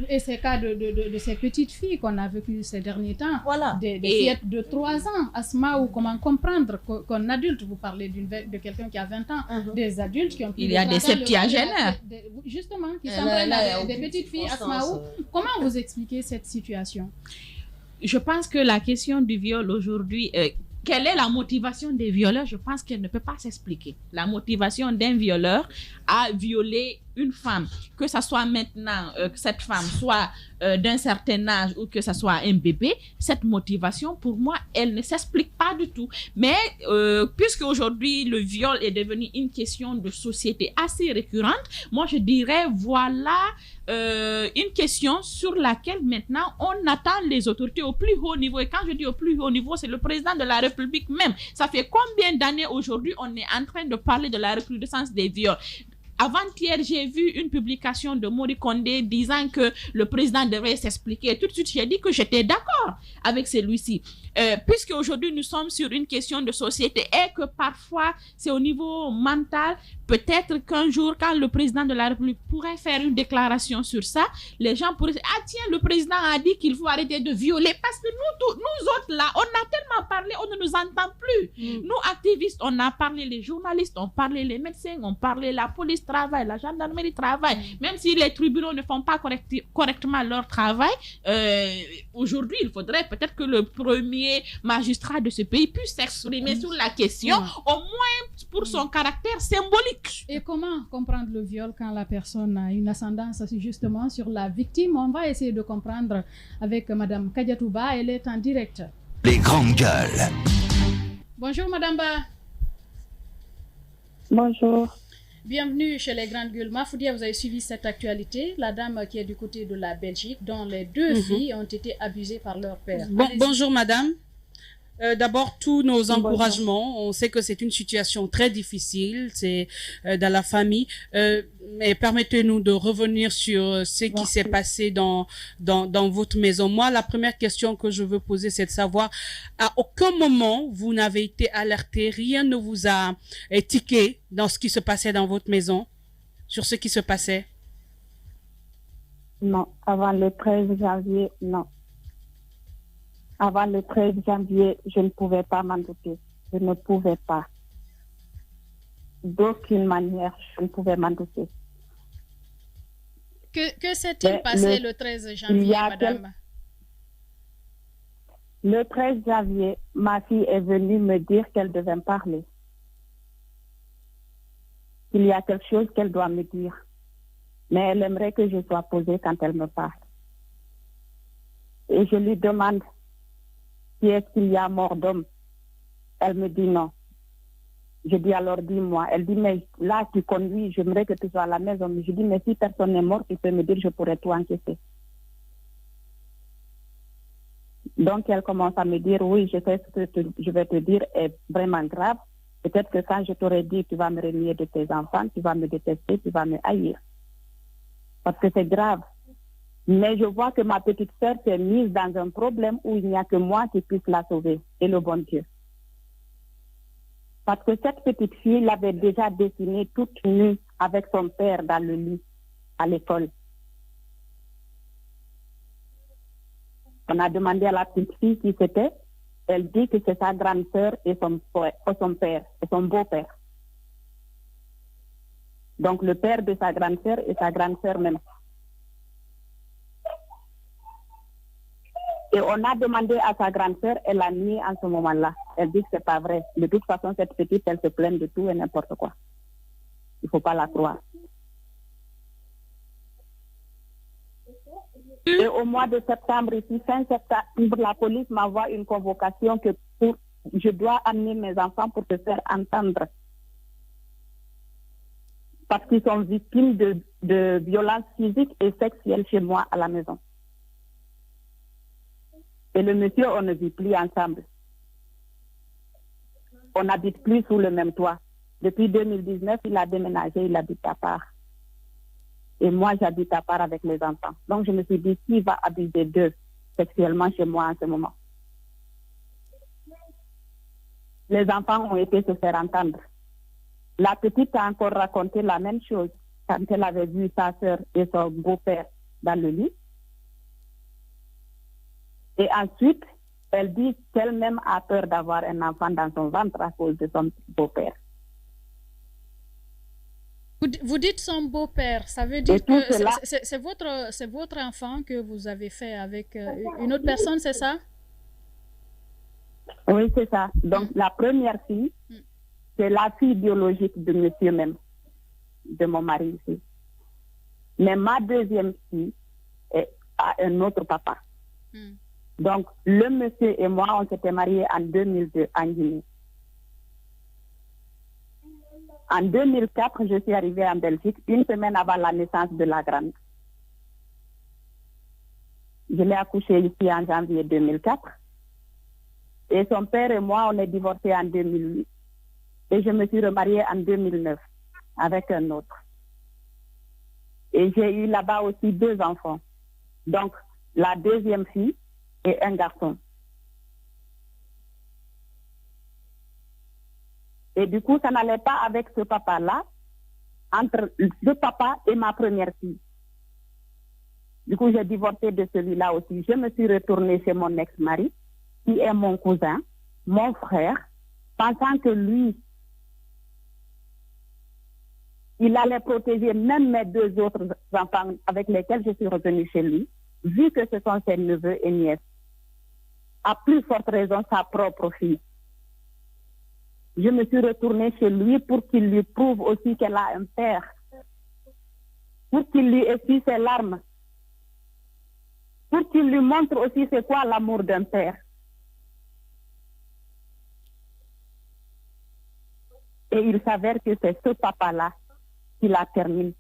et ces cas de ces petites filles qu'on a vécues ces derniers temps, Voilà. des fillettes de 3 ans, Asma, ou comment comprendre qu'un adulte, vous parlez de quelqu'un qui a 20 ans, des adultes qui ont Il y a des septuagénaires. Justement, qui Là, s'entraînent là, il y a avec des aucune petites filles, Asma. circonstance, Comment vous expliquez cette situation? Je pense que la question du viol aujourd'hui, quelle est la motivation des violeurs? Je pense qu'elle ne peut pas s'expliquer. La motivation d'un violeur à violer une femme, que ce soit maintenant que cette femme soit d'un certain âge ou que ce soit un bébé, cette motivation, pour moi, elle ne s'explique pas du tout. Mais puisque aujourd'hui le viol est devenu une question de société assez récurrente, moi je dirais voilà une question sur laquelle maintenant on attend les autorités au plus haut niveau. Et quand je dis au plus haut niveau, c'est le président de la République même. Ça fait combien d'années aujourd'hui on est en train de parler de la recrudescence des viols? Avant-hier, j'ai vu une publication de Mori Kondé disant que le président devrait s'expliquer. Et tout de suite, j'ai dit que j'étais d'accord avec celui-ci. Puisque aujourd'hui, nous sommes sur une question de société et que parfois, c'est au niveau mental. Peut-être qu'un jour, quand le président de la République pourrait faire une déclaration sur ça, les gens pourraient dire, ah tiens, le président a dit qu'il faut arrêter de violer. Parce que nous autres là, on a tellement parlé, on ne nous entend plus. Nous, activistes, on a parlé, les journalistes, on parlait, les médecins, on parlait, la police travaille, la gendarmerie travaille. Même si les tribunaux ne font pas correctement leur travail, aujourd'hui, il faudrait peut-être que le premier magistrat de ce pays puisse s'exprimer sur la question, au moins pour son caractère symbolique. Et comment comprendre le viol quand la personne a une ascendance justement sur la victime? On va essayer de comprendre avec Madame Kadiatouba, elle est en direct. Les grandes gueules. Bonjour Madame Ba. Bonjour. Bienvenue chez les Grandes Gueules. Mafoudia, vous avez suivi cette actualité. La dame qui est du côté de la Belgique, dont les 2 filles ont été abusées par leur père. Bonjour madame. D'abord, tous nos encouragements. On sait que c'est une situation très difficile, c'est dans la famille. Mais permettez-nous de revenir sur ce qui s'est passé dans votre maison. Moi, la première question que je veux poser, c'est de savoir, à aucun moment vous n'avez été alerté, rien ne vous a tiqué dans ce qui se passait dans votre maison, sur ce qui se passait? Non, avant le 13 janvier, non. Avant le 13 janvier, je ne pouvais pas m'en douter. Je ne pouvais pas. D'aucune manière, je ne pouvais m'en douter. Que s'est-il passé le 13 janvier, madame? Le 13 janvier, ma fille est venue me dire qu'elle devait me parler. Il y a quelque chose qu'elle doit me dire. Mais elle aimerait que je sois posée quand elle me parle. Et je lui demande si est-ce qu'il y a mort d'homme. Elle me dit non. Je dis alors dis-moi. Elle dit mais là tu conduis, j'aimerais que tu sois à la maison. Mais je dis mais si personne n'est mort, tu peux me dire, je pourrais tout encaisser. Donc elle commence à me dire oui, je sais ce que je vais te dire est vraiment grave. Peut-être que quand je t'aurais dit tu vas me renier de tes enfants, tu vas me détester, tu vas me haïr. Parce que c'est grave. Mais je vois que ma petite sœur s'est mise dans un problème où il n'y a que moi qui puisse la sauver, et le bon Dieu. Parce que cette petite fille l'avait déjà dessinée toute nue avec son père dans le lit à l'école. On a demandé à la petite fille qui c'était. Elle dit que c'est sa grande sœur et son père, et son beau-père. Donc le père de sa grande sœur et sa grande sœur même. Et on a demandé à sa grande sœur, elle a nié en ce moment-là. Elle dit que c'est pas vrai. De toute façon, cette petite, elle se plaint de tout et n'importe quoi. Il ne faut pas la croire. Et au mois de septembre, ici, fin septembre, la police m'envoie une convocation que je dois amener mes enfants pour se faire entendre. Parce qu'ils sont victimes de violences physiques et sexuelles chez moi à la maison. Et le monsieur, on ne vit plus ensemble. On n'habite plus sous le même toit. Depuis 2019, il a déménagé, il habite à part. Et moi, j'habite à part avec les enfants. Donc, je me suis dit, qui va abuser d'eux sexuellement chez moi en ce moment? Les enfants ont été se faire entendre. La petite a encore raconté la même chose. quand elle avait vu sa sœur et son beau-père dans le lit. Et ensuite, elle dit qu'elle-même a peur d'avoir un enfant dans son ventre à cause de son beau-père. Vous dites son beau-père, ça veut dire que cela... c'est votre enfant que vous avez fait avec une autre personne, c'est ça? Oui, c'est ça. Donc, la première fille, c'est la fille biologique de monsieur même, de mon mari ici. Mais ma deuxième fille a un autre papa. Donc, le monsieur et moi, on s'était mariés en 2002 en Guinée. En 2004, je suis arrivée en Belgique, une semaine avant la naissance de la grande. Je l'ai accouchée ici en janvier 2004. Et son père et moi, on est divorcés en 2008. Et je me suis remariée en 2009 avec un autre. Et j'ai eu là-bas aussi 2 enfants. Donc, la deuxième fille et un garçon. Et du coup, ça n'allait pas avec ce papa-là, entre ce papa et ma première fille. Du coup, j'ai divorcé de celui-là aussi. Je me suis retournée chez mon ex-mari, qui est mon cousin, mon frère, pensant que lui, il allait protéger même mes 2 autres enfants avec lesquels je suis revenue chez lui, vu que ce sont ses neveux et nièces. À plus forte raison, sa propre fille. Je me suis retournée chez lui pour qu'il lui prouve aussi qu'elle a un père, pour qu'il lui essuie ses larmes, pour qu'il lui montre aussi c'est quoi l'amour d'un père. Et il s'avère que c'est ce papa-là qui la termine.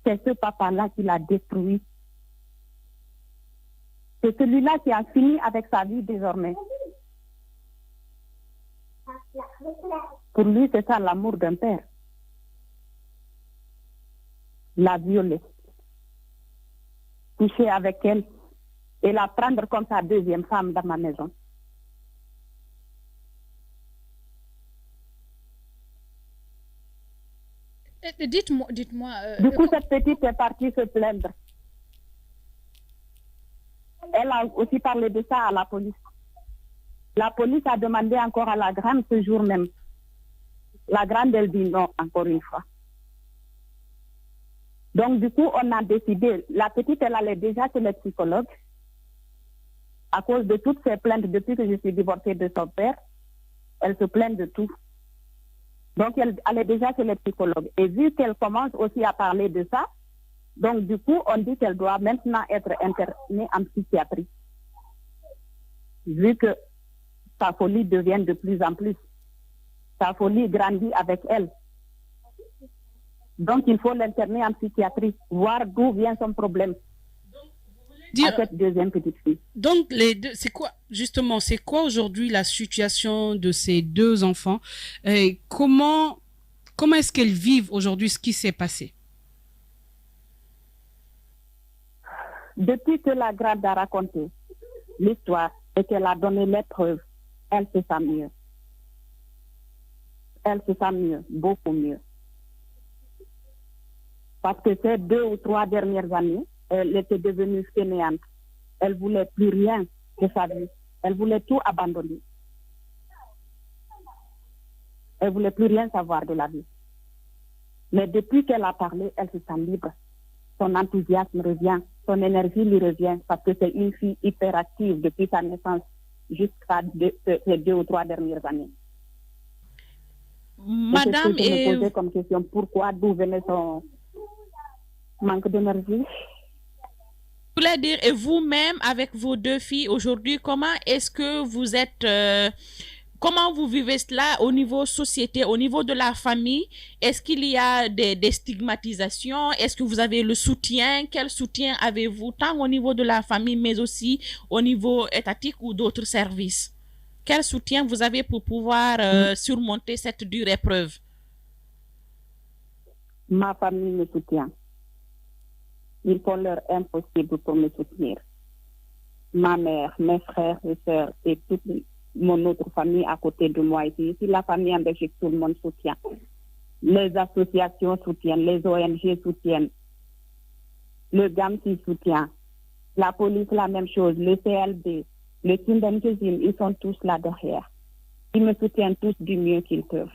C'est ce papa-là qui l'a détruit. C'est celui-là qui a fini avec sa vie désormais. Pour lui, c'est ça l'amour d'un père. La violer, coucher avec elle et la prendre comme sa deuxième femme dans ma maison. Dites-moi. Du coup, cette petite est partie se plaindre. Elle a aussi parlé de ça à la police. La police a demandé encore à la grande ce jour même. La grande, elle dit non, encore une fois. Donc, du coup, on a décidé. La petite, elle allait déjà chez le psychologue. À cause de toutes ces plaintes, depuis que je suis divorcée de son père, elle se plaint de tout. Donc, elle est déjà chez le psychologue. Et vu qu'elle commence aussi à parler de ça, donc, du coup, on dit qu'elle doit maintenant être internée en psychiatrie. Vu que sa folie devient de plus en plus. Sa folie grandit avec elle. Donc, il faut l'interner en psychiatrie, voir d'où vient son problème. À cette deuxième petite fille. Donc, c'est quoi, justement, c'est quoi aujourd'hui la situation de ces 2 enfants? Comment est-ce qu'elles vivent aujourd'hui ce qui s'est passé? Depuis que la grande a raconté l'histoire et qu'elle a donné les preuves, elle se sent mieux. Elle se sent mieux, beaucoup mieux. Parce que ces 2 ou 3 dernières années, elle était devenue fainéante. Elle ne voulait plus rien de sa vie. Elle voulait tout abandonner. Elle ne voulait plus rien savoir de la vie. Mais depuis qu'elle a parlé, elle se sent libre. Son enthousiasme revient, son énergie lui revient, parce que c'est une fille hyperactive depuis sa naissance jusqu'à ces 2 ou 3 dernières années. Madame, je me posais comme question, pourquoi, d'où venait son manque d'énergie? Je voulais dire, et vous-même, avec vos 2 filles aujourd'hui, comment est-ce que vous êtes... comment vous vivez cela au niveau société, au niveau de la famille? Est-ce qu'il y a des stigmatisations? Est-ce que vous avez le soutien? Quel soutien avez-vous, tant au niveau de la famille, mais aussi au niveau étatique ou d'autres services? Quel soutien vous avez pour pouvoir surmonter cette dure épreuve? Ma famille me soutient. Ils font leur impossible pour me soutenir. Ma mère, mes frères et sœurs et toute mon autre famille à côté de moi ici. Ici, la famille en Belgique, tout le monde soutient. Les associations soutiennent, les ONG soutiennent, le GAMSI soutient, la police la même chose, le CLB, le Kindemkezim, ils sont tous là derrière. Ils me soutiennent tous du mieux qu'ils peuvent.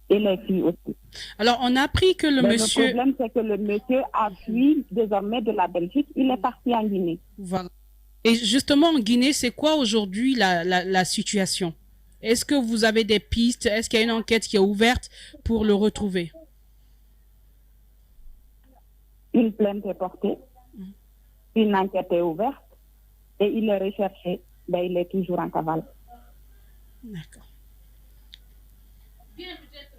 Et les filles aussi. Alors, on a appris que le monsieur... Le problème, c'est que le monsieur a fui désormais de la Belgique. Il est parti en Guinée. Voilà. Et justement, en Guinée, c'est quoi aujourd'hui la situation? Est-ce que vous avez des pistes? Est-ce qu'il y a une enquête qui est ouverte pour le retrouver? Une plainte est portée. Une enquête est ouverte. Et il est recherché. Ben, il est toujours en cavale. D'accord. Bien, peut-être,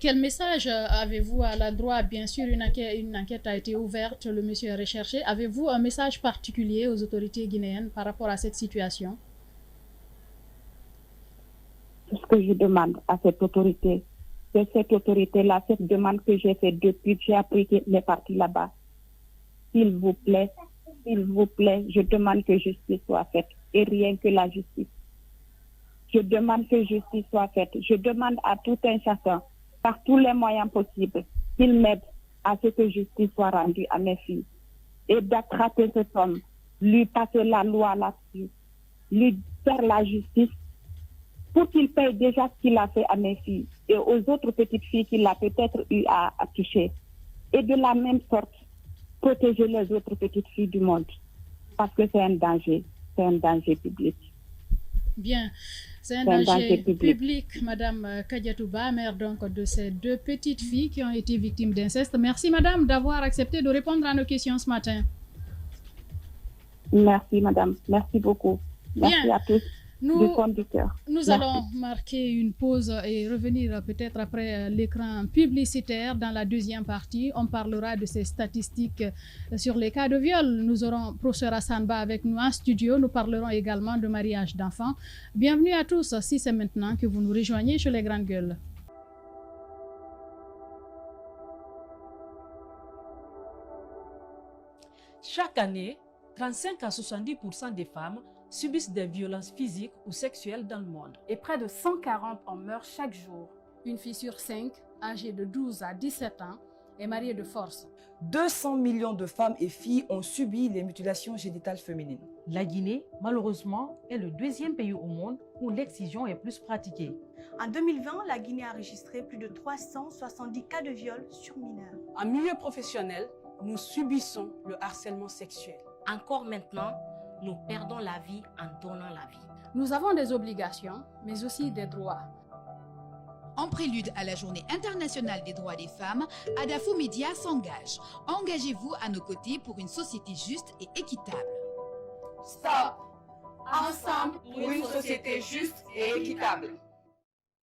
quel message avez-vous à l'endroit? Bien sûr, une enquête a été ouverte, le monsieur est recherché. Avez-vous un message particulier aux autorités guinéennes par rapport à cette situation? Ce que je demande à cette autorité, c'est cette autorité-là, cette demande que j'ai faite depuis que j'ai appris qu'il est parti là-bas. S'il vous plaît, je demande que justice soit faite et rien que la justice. Je demande que justice soit faite. Je demande à tout un chacun, par tous les moyens possibles, qu'il m'aide à ce que justice soit rendue à mes filles. Et d'attraper cet homme, lui passer la loi là-dessus, lui faire la justice, pour qu'il paye déjà ce qu'il a fait à mes filles et aux autres petites filles qu'il a peut-être eu à toucher. Et de la même sorte, protéger les autres petites filles du monde. Parce que c'est un danger public. Bien. C'est un danger public, Madame Kadiatouba, mère donc de ces deux petites filles qui ont été victimes d'inceste. Merci, Madame, d'avoir accepté de répondre à nos questions ce matin. Merci, Madame. Merci beaucoup. Merci Bien. à tous. Nous allons marquer une pause et revenir peut-être après l'écran publicitaire. Dans la deuxième partie, on parlera de ces statistiques sur les cas de viol. Nous aurons professeur Hassan Ba avec nous en studio. Nous parlerons également de mariage d'enfants. Bienvenue à tous, si c'est maintenant que vous nous rejoignez chez les Grandes Gueules. Chaque année, 35 à 70% des femmes subissent des violences physiques ou sexuelles dans le monde. Et près de 140 en meurent chaque jour. Une fille sur 5, âgée de 12 à 17 ans, est mariée de force. 200 millions de femmes et filles ont subi les mutilations génitales féminines. La Guinée, malheureusement, est le deuxième pays au monde où l'excision est plus pratiquée. En 2020, la Guinée a enregistré plus de 370 cas de viol sur mineurs. En milieu professionnel, nous subissons le harcèlement sexuel. Encore maintenant, nous perdons la vie en donnant la vie. Nous avons des obligations, mais aussi des droits. En prélude à la Journée internationale des droits des femmes, Adafou Média s'engage. Engagez-vous à nos côtés pour une société juste et équitable. Stop! Ensemble pour une société juste et équitable.